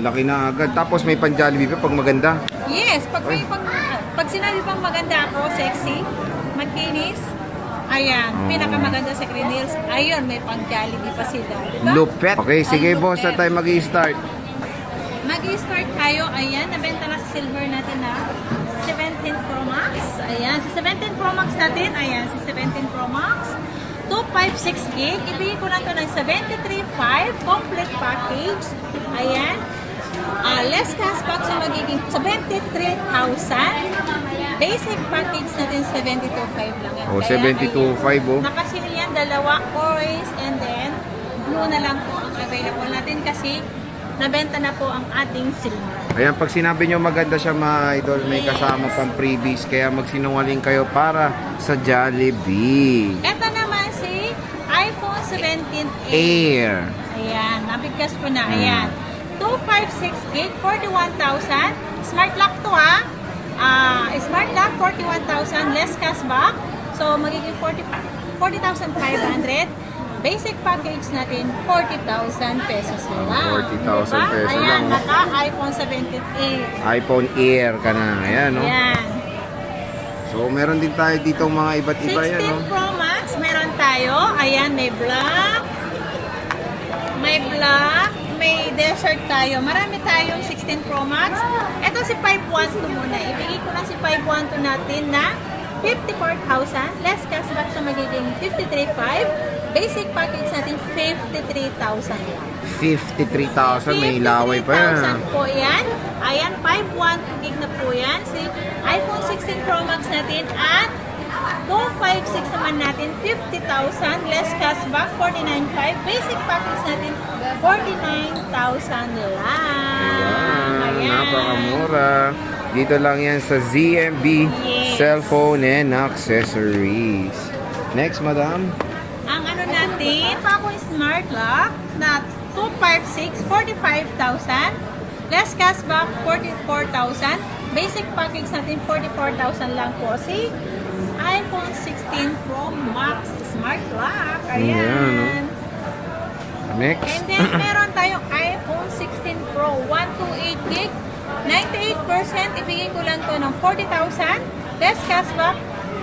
Laki na agad. Tapos may pan-Jollibee pa pag maganda. Yes, pag sinabi pang maganda ako, sexy, makinis, ayan, pinakamaganda sa Green Hills, ayun, may pang Jollibee pa sila. Diba? Lupet. Okay, sige Ang boss, lupet. na tayo mag-i-start. Mag-i-start tayo, ayan, nabenta na sa silver natin na 17 Pro Max. Ayan, sa 17 Pro Max natin, ayan, sa 17 Pro Max, 256 gig, ibigay ko na to ng 73.5 complete package. Ayan, less cashback sa magiging 73,000. Basic package natin 72.5 lang yan. Oh, Kaya, 72.5 oh. nakasili yan, dalawa orange and then blue na lang po ang available natin kasi nabenta na po ang ating silver. Ayan, pag sinabi nyo maganda siya mga idol, may kasama pang freebies. Kaya magsinungaling kayo para sa Jollibee. Ito naman si iPhone 17 Air. Ayan, nabigkas ko na. Ayan. 256 gig, 41,000. Smart lock to ha. Smart lock, 41,000. Less cashback. So, magiging 40,500. Basic package natin, 40,000 pesos lang. 40,000 pesos Ayan, lang. naka iPhone 17 iPhone Air ka na. Ayan, no? Ayan. So, meron din tayo dito mga iba't iba 16 yan, no? Pro Max, meron tayo. Ayan, may black. May black. May desert tayo. Marami tayong 16 Pro Max. Ito si 512 muna. Ibigay ko lang si 512 natin na 54,000. Less cashback sa magiging 53,500. Basic package natin 53,000 lang. 53,000. May laway pa yan. 53,000 po yan. Ayan, 512 gig na po yan. Si iPhone 16 Pro Max natin at 256 naman natin, 50,000. Less cashback, 49,500. Basic package natin, 49,000 lang. Ayan, napakamura. Dito lang yan sa ZMB Yes. Cellphone and Accessories. Next, madam. Ang ano natin, Paco Smart Lock na 256, 45,000. Less cashback, 44,000. Basic package natin, 44,000 lang po. Si iPhone 16 Pro Max Smart Lock. Ayan, Ayan. no? Next. And then, meron tayong iPhone 16 Pro 128 gig. 98%, ibigay ko lang to ng 40,000. Less cashback,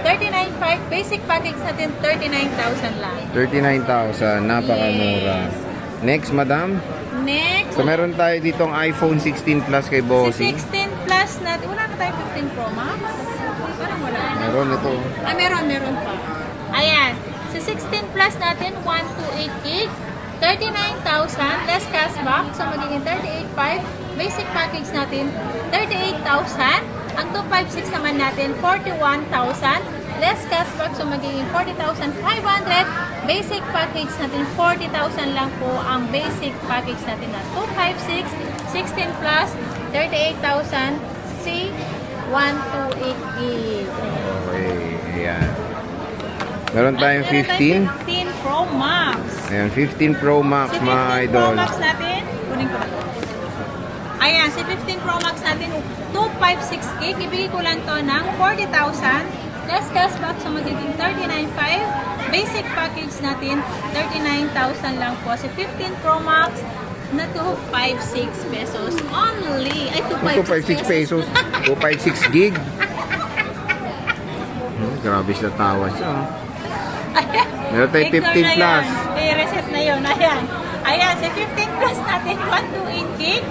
39,500. Basic package natin, 39,000 lang. 39,000. Napakamura. Yes. Next, madam. Next, So, meron tayo ditong iPhone 16 Plus kay si Bossy. 16 Plus natin. Wala na tayo 15 Pro Max? Parang wala na. Meron ito. Meron pa. Ayan. Si 16 Plus natin, 128 gig. 39,000. Less cashback. So, magiging 38,500. Basic package natin, 38,000. Ang 256 naman natin, 41,000. Less cashback, so magiging 40,500. Basic package natin, 40,000 lang po ang basic package natin na 256, 16 plus, 38,000, C, 128 gig. Okay, ayan. Meron tayong 15. 15 Pro Max. Ayan, 15 Pro Max, Si mga 15 idol. Pro Max natin, kunin ko lang. Ayan, si 15 Pro Max natin, 256 gig. Ibigay ko lang to ng 40,000. Less cashback, so magiging 39,500. Basic package natin, 39,000 lang po. Si 15 Pro Max na 256 pesos only. Ay, 256 pesos. 256 gig. Grabe siya tawa siya. Oh. Ayan. Meron tayo 15 plus. I-reset na yun. Ayan. Ayan, si 15 plus natin, 128 gig.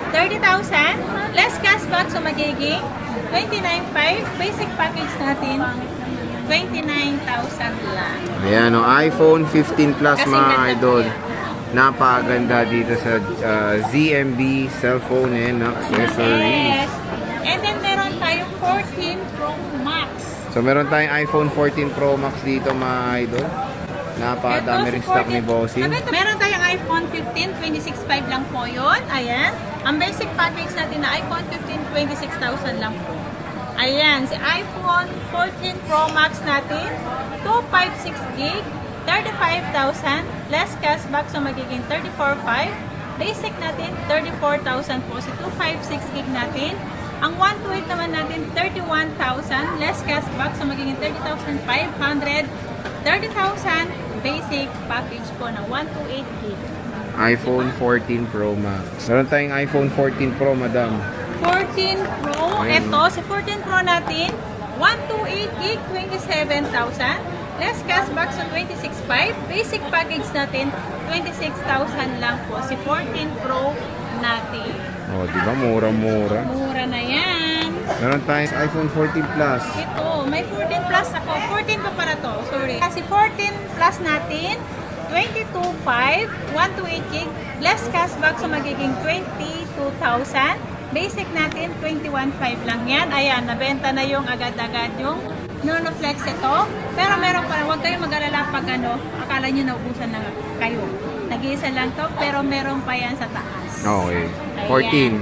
30,000. Less cashback, so magiging 29,500. Basic package natin, 29,000 lang. Ayan, oh, iPhone 15 Plus, Kasing mga ganda idol. po yan. Napakaganda dito sa ZMB Cellphone and Accessories. Yes. And then meron tayong 14 Pro Max. So, meron tayong iPhone 14 Pro Max dito, mga idol. Napakadami rin stock ni Bossing. Meron tayong iPhone 15, 26,500 lang po yun. Ayan. Ang basic package natin na iPhone 15, 26,000 lang po. Ayan. Si iPhone 14 Pro Max natin, 256 gig, 35,000. Less cashback, so magiging 34,500. Basic natin, 34,000 po. Si 256 gig natin. Ang 128 naman natin, 31,000. Less cashback, so magiging 30,500. 30,000 basic package po ng 128 gig. iPhone 14 Pro Max. Meron tayong iPhone 14 Pro, madam. 14 Pro. Ayan. Ito, si 14 Pro natin, 128 gig, 27,000. Less cashback sa 26,500. Basic package natin, 26,000 lang po. Si 14 Pro natin. Oh, di ba? Mura-mura. Mura na yan. Meron tayong iPhone 14 Plus. Ito, may 14 Plus ako. 14 pa para to, sorry. Kasi 14 Plus natin, 22,500, 128 gig. Less cashback so magiging 22,000. Basic natin, 21,500 lang yan. Ayan, nabenta na yung agad-agad yung Nonoflex ito. Pero meron pa, huwag kayong mag-alala pag akala nyo naubusan na kayo. Nag-iisa lang to, pero meron pa yan sa taas. Okay. 14.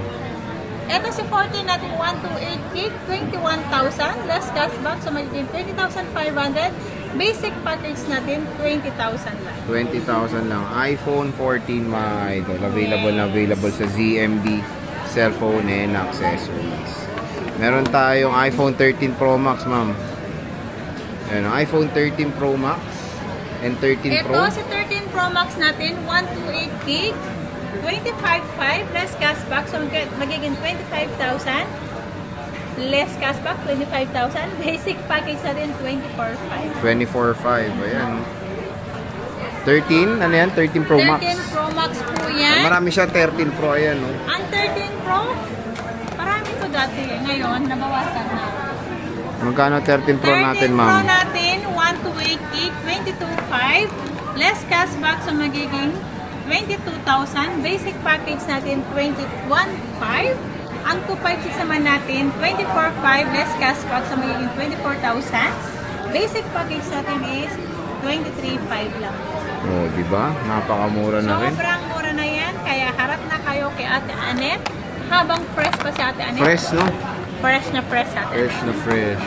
Ito si 14 natin, 128 gig, 21,000. Less cashback, so magiging 30,500. Basic package natin, 20,000 lang. 20,000 lang. iPhone 14, mga idol. Available na available sa ZMB cellphone and accessories. Meron tayong iPhone 13 Pro Max, ma'am. Ayan, iPhone 13 Pro Max and 13 Ito Pro. si 13 Pro Max natin, 128 gig, 25,500. Less cashback, so magiging 25,000. Less cashback, 25,000. Basic package natin, 24,500. 24.5. Ayan. 13, ano yan? 13 Pro Max. 13 Pro Max po yan. Marami siya, 13 Pro. Ayan, no? Ang 13 Pro, marami to dati. Ngayon, nabawasan na. Magkano 13 Pro 13 natin, Pro ma'am? natin, 128 gig, 22,500. Less cashback, so magiging 22,000. Basic package natin, 21,500. Ang 256 naman natin, 24,500. Less cashback, so magiging 24,000. Basic package natin is 23,500 lang. Oh, di ba? Napakamura na rin. Sobrang mura na yan, kaya harap na kayo kay Ate Anet. Habang fresh pa si Ate Anet. Fresh, no? Fresh na fresh Ate Anet. Fresh na fresh.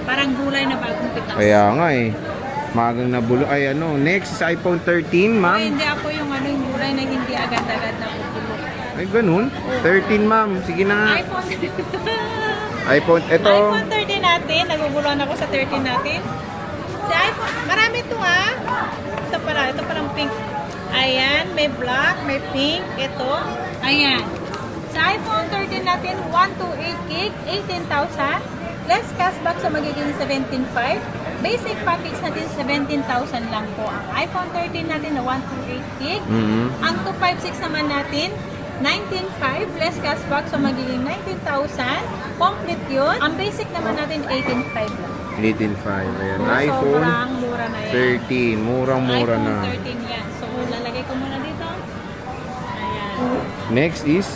Parang gulay na bagong pitas. Kaya nga eh. Magang nabulo. Ay ano, next is iPhone 13, Oh, ma'am. hindi ako yung yung gulay na hindi agad-agad na bubulo. Ay, ganun. 13, ma'am. Sige na nga. iPhone. iPhone, ito. iPhone 13 natin. Naguguluhan ako sa 13 natin. Si iPhone, marami ito ah. Ito parang pink. Ayan, may black, may pink. Ito. Ayan. Sa iPhone 13 natin, 128 gig, 18,000. Less cashback sa magiging 17,500. Basic package natin, 17,000 lang po. Ang iPhone 13 natin na 128 gig. Mhm. Ang 256 naman natin, 19,500. Less cashback so magiging 19,000. Complete yun. Ang basic naman natin, 18,500 lang. 18.5. Ayan. So, iPhone sobrang mura na yan. 13. Murang-mura iPhone na. 13 yan. So, lalagay ko muna dito. Ayan. Next is,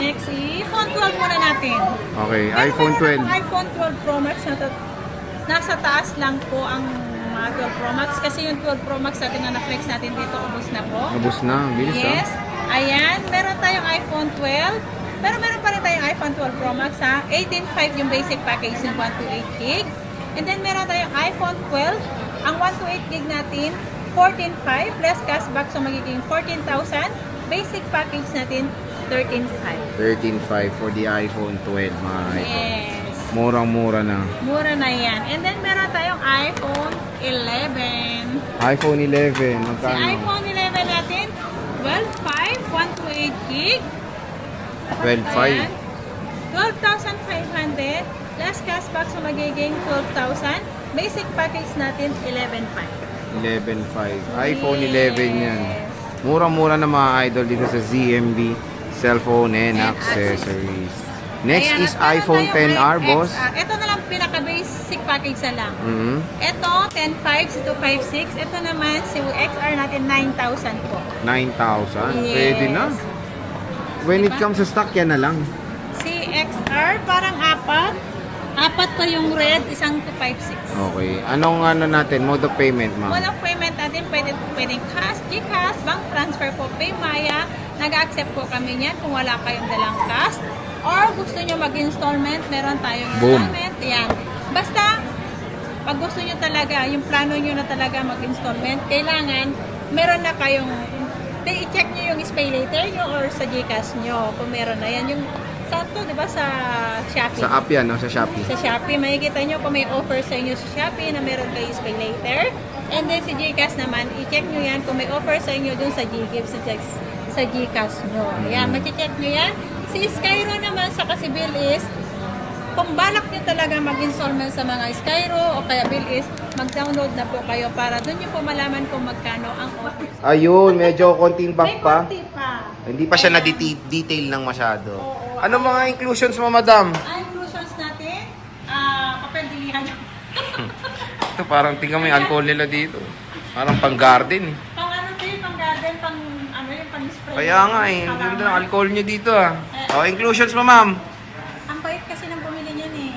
Next, iPhone 12 muna natin. okay, Pero iPhone meron 12. akong iPhone 12 Pro Max nasa taas lang po ang mga 12 Pro Max kasi yung 12 Pro Max natin na na-flex natin dito, ubos na po. Nabos na. Bilis Yes. Ayan, meron tayong iPhone 12. Pero meron pa rin tayong iPhone 12 Pro Max ha. 18,500 yung basic package ng 128 gig. And then meron tayong iPhone 12. Ang 128 gig natin, 14,500. Less cashback so magiging 14,000. Basic package natin, 13,500. 13.5 for the iPhone 12, mga idol. Yes. Murang-mura na. Mura na yan. And then meron tayong iPhone 11. iPhone 11, Si magkano? iPhone 11 natin, 12,500, 128 gig. 12.5. Ayan. 12,500. Last cashback so magiging 12,000. Basic package natin, 11,500. 11.5. iPhone 11 yan. Murang-mura na mga idol dito sa ZMB cellphone and accessories. Next Ayan, is at meron iPhone tayong 10R, boss. XR. Ito na lang pinaka-basic package na lang. Mhm. Ito, 10.5 si 256. Ito naman, si XR natin, 9,000 po. 9,000. Yes. Pwede na. When it Diba? comes sa stock, yan na lang. Si XR, parang apat. Apat pa yung red, isang 256. Okay. Anong ano natin? Mode of payment, ma'am? Mode of payment natin, pwedeng cash, GCash, bank transfer po, PayMaya. Nag-accept po kami niyan kung wala kayong dalang cash. Or gusto nyo mag-installment, meron tayong Boom. installment. Yan. Basta, pag gusto nyo talaga, yung plano nyo na talaga mag-installment, kailangan meron na kayong, i-check nyo yung pay later nyo or sa GCash nyo. Kung meron na yan. Yung sa to, di ba, sa Shopee. Sa app yan, no? Sa Shopee. Sa Shopee, makikita nyo kung may offer sa inyo sa Shopee na meron kayo pay later. And then si GCash naman, i-check nyo yan kung may offer sa inyo dun sa GGives, sa sa Gcash nyo. Ayan, mag-check nyo yan. Si Skyro naman sa kasi Bill is, kung balak nyo talaga mag-installment sa mga Skyro o kaya Bill is, mag-download na po kayo para doon nyo po malaman kung magkano ang offer. Ayun, medyo konting back May pa. konti pa. Hindi pa siya Ayan. na-detail ng masyado. Oo. Ano mga inclusions mo, madam? Ang inclusions natin, papel dilihan nyo. Ito, parang tingnan mo yung alcohol nila dito. Parang pang-garden. Pang ano to yun, pang garden, pang ano yun, pang spray. Kaya nga eh, ang ganda ng alcohol nyo dito ah. Eh. Oh, inclusions mo, ma'am. Ang bait kasi ng bumili niyan eh.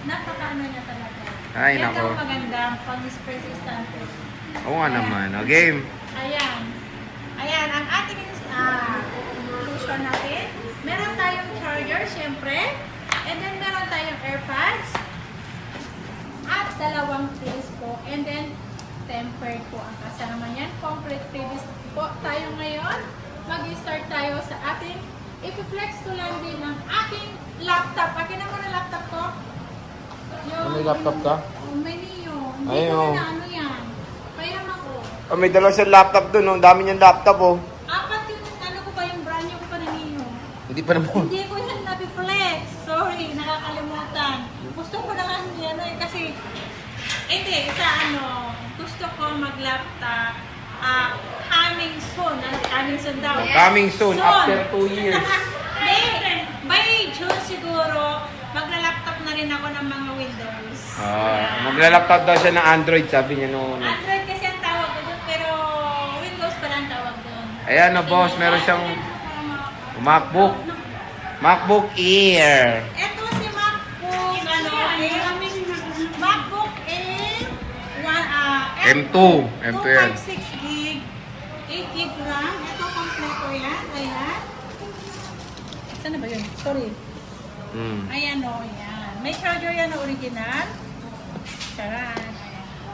Napaka-ano niya talaga. Ay, Yan nako. ang maganda, pang spray sa istante. Oo nga naman. O, game. Ayan. Ayan, ang ating inclusion natin. Meron tayong charger, syempre. And then meron tayong AirPods. At dalawang case po. And then, tempered po ang kasama niyan. Complete freebies po tayo ngayon. Mag-start tayo sa ating i-flex ko lang din ang aking laptop. Akin na muna laptop ko. May laptop ka? May Neo. Hindi Ay, ko oh. na ano yan. Pahiram ako. Oh, may dalawa siyang laptop dun. Oh. Ang dami niyang laptop oh. Apat yung ano ko pa yung brand new ko pa na Neo. Hindi pa naman. Hindi ko yan na-flex. Sorry, nakakalimutan. Gusto ko na lang yan eh, kasi hindi, sa ano, gusto ko mag-laptop coming soon. Coming soon daw. Coming soon, after 2 years. Hindi, by June siguro, magla-laptop na rin ako ng mga Windows. Magla-laptop daw siya ng Android, sabi niya noon. Android kasi ang tawag ko doon, pero Windows pala ang tawag doon. Ayan na boss, meron siyang MacBook. MacBook Air. Ito si MacBook, ano, MacBook Air, M2. M2 yan. 256 gig, 8 gig RAM. Ito, kompleto yan. Ayan. Saan na ba yun? Sorry. Ayan o, yan. May charger yan na original. Charan.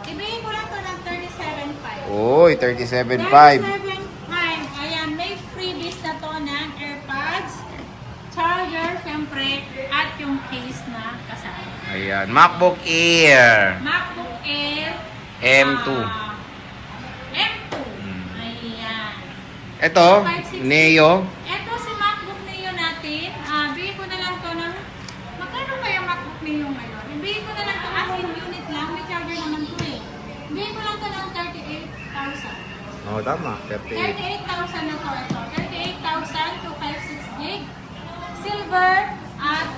Ibigay ko lang to ng 37.5. Uy, 37.5. 37.5. Ayan, may freebies na to ng AirPods, charger, syempre, at yung case na kasama. Ayan, MacBook Air. MacBook Air M2. M2. Ayan. Ito, Neo. Ito si MacBook Neo natin. Bigay ko na lang to ng, magkano kaya MacBook Neo ngayon? Bigay ko na lang to as in unit lang. May charger naman to eh. Bigay ko lang to ng 38,000. Oh, tama. 38. 38,000 na to. Ito. 38,000 to 56 gig. Silver at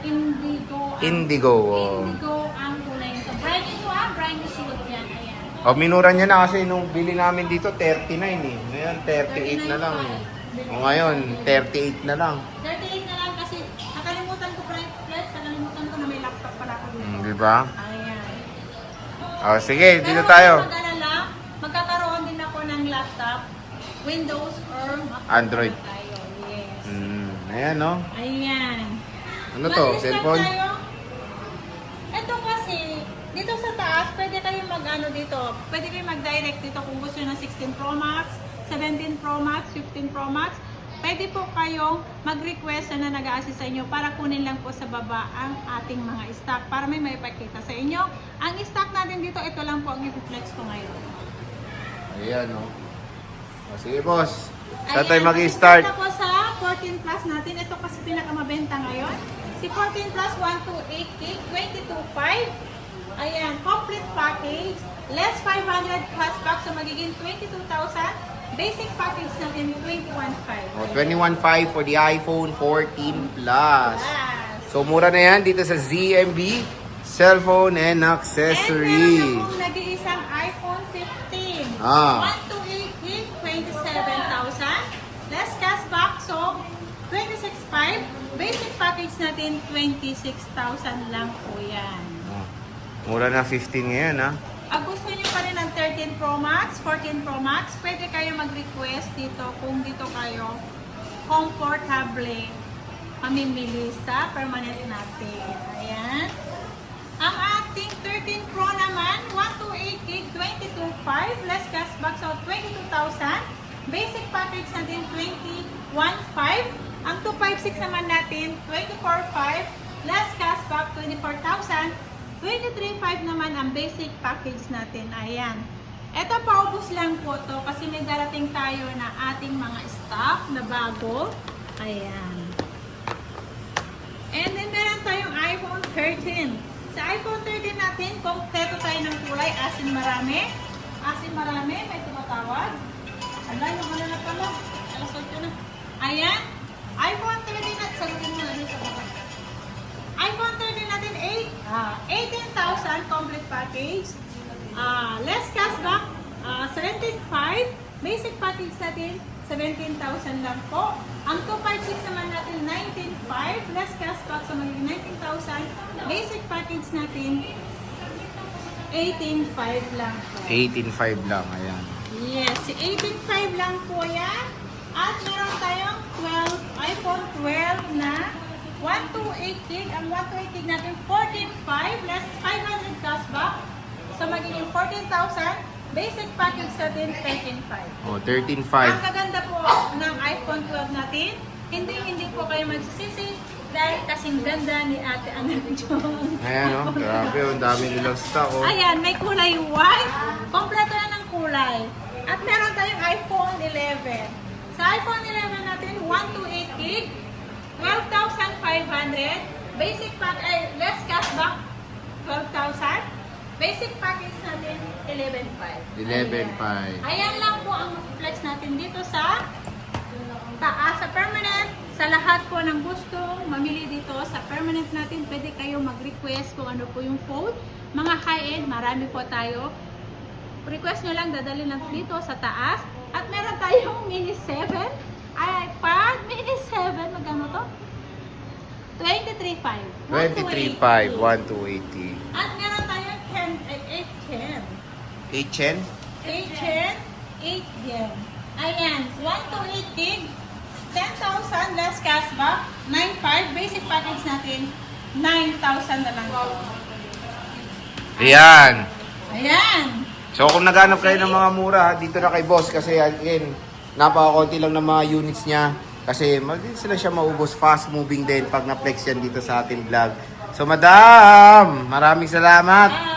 indigo. Indigo. Oh. Indigo ang kulay nito. Bright ito bright na silog yan. Ayan. Oh, minura niya na kasi nung bili namin dito 39 eh. Ngayon 38 na lang eh. O ngayon 38 na lang. 38 na lang kasi nakalimutan ko private flex. Nakalimutan ko na may laptop pala ako dito. Di ba? Ayan. Oh, sige, dito Pero tayo. huwag mag-alala, magkakaroon din ako ng laptop, Windows or Mac. Android. Tayo. Yes. Ayan no. Ayan. Ano to? Mag-start Cellphone? tayo. Ito kasi, dito sa taas, pwede kayo mag-ano dito. Pwede kayo mag-direct dito kung gusto nyo ng 16 Pro Max, 17 Pro Max, 15 Pro Max. Pwede po kayong mag-request na nag-a-assist sa inyo para kunin lang po sa baba ang ating mga stock para may maipakita sa inyo. Ang stock natin dito, ito lang po ang i-flex ko ngayon. Ayan no. Oh, sige boss. Saan Ayan, tayo mag-start? Ako sa 14 Plus natin. Ito kasi pinakamabenta ngayon. Si 14 Plus 128 gig, 22.5. Ayan, complete package. Less 500 cashback, so magiging 22,000. Basic package natin 21.5. Oh, 21.5 for the iPhone 14 Plus. Yes. So mura na yan dito sa ZMB Cellphone and And Accessories. meron akong nag-iisang iPhone 15. 128 gig, 27,000. Less cashback, so 26.5. Basic package natin 26,000 lang po yan. Oh, mura na 15 ngayon ha. Gusto niyo pa rin ng 13 Pro Max, 14 Pro Max, pwede kayo mag-request dito kung dito kayo comfortable mamimili sa permanent natin. Ayan. Ang ating 13 Pro naman, 128 gig, 22.5, less cashback, so 22,000. Basic package natin, 21.5. Ang 256 naman natin, 24.5, less cashback, 24,000. 23.5 naman ang basic package natin. Ayan. Ito, paubos lang po to kasi may darating tayo na ating mga stock na bago. Ayan. And then, meron tayong iPhone 13. Sa iPhone 13 natin, kompleto tayo ng kulay. Asin marami. Asin marami. May tumatawag. Ala, yung ano na pala. Alas 8 na. Ayan. iPhone 13 at sagutin mo na sa baba. iPhone 13 natin, 18,000 complete package. Less cashback, 17,500. Basic package natin, 17,000 lang po. Ang 256 naman natin, 19,500. Less cashback, so magiging 19,000. Basic package natin, 18,500 lang po. 18.5 lang, ayan. Yes, si 18,500 lang po yan. At meron tayong iPhone 12 na 128 gig. Ang 128 gig natin, 14,500 less 500 cashback. So, magiging 14,000. Basic package natin, 13,500. Oh, Ang 13.5. kaganda po ng iPhone 12 natin, hindi po kayo magsisisi dahil kasing ganda ni Ate Anak Jong. Ayan, oh. Grabe, ang dami nilang stock, oh. Ayan, may kulay white. Kompleto na ng kulay. At meron tayong iPhone 11. Sa iPhone 11 natin, 128 gig, 12,500. Basic pack, less cashback, 12,000. Basic package natin, 11,500. 11.5. Ayan lang po ang flex natin dito sa taas, sa permanent. Sa lahat po ng gusto mamili dito sa permanent natin, pwede kayo mag-request kung ano po yung phone. Mga high-end, marami po tayo. Request nyo lang, dadali lang dito sa taas. At meron tayong Mini 7. iPad Mini 7. Magkano to? 23,500. 23.5, 1,280. At meron tayong 810. 8 810, 8 gen. Ayan, 128 gig, 10,000 less cashback, 9,500. Basic package natin, 9,000 na lang. Ayan. Ayan. So kung naghanap kayo ng mga mura, dito na kay boss kasi again, napaka-konti lang ng mga units niya. Kasi din sila siya maubos, fast moving din pag na-flex yan dito sa ating vlog. So madam, maraming salamat.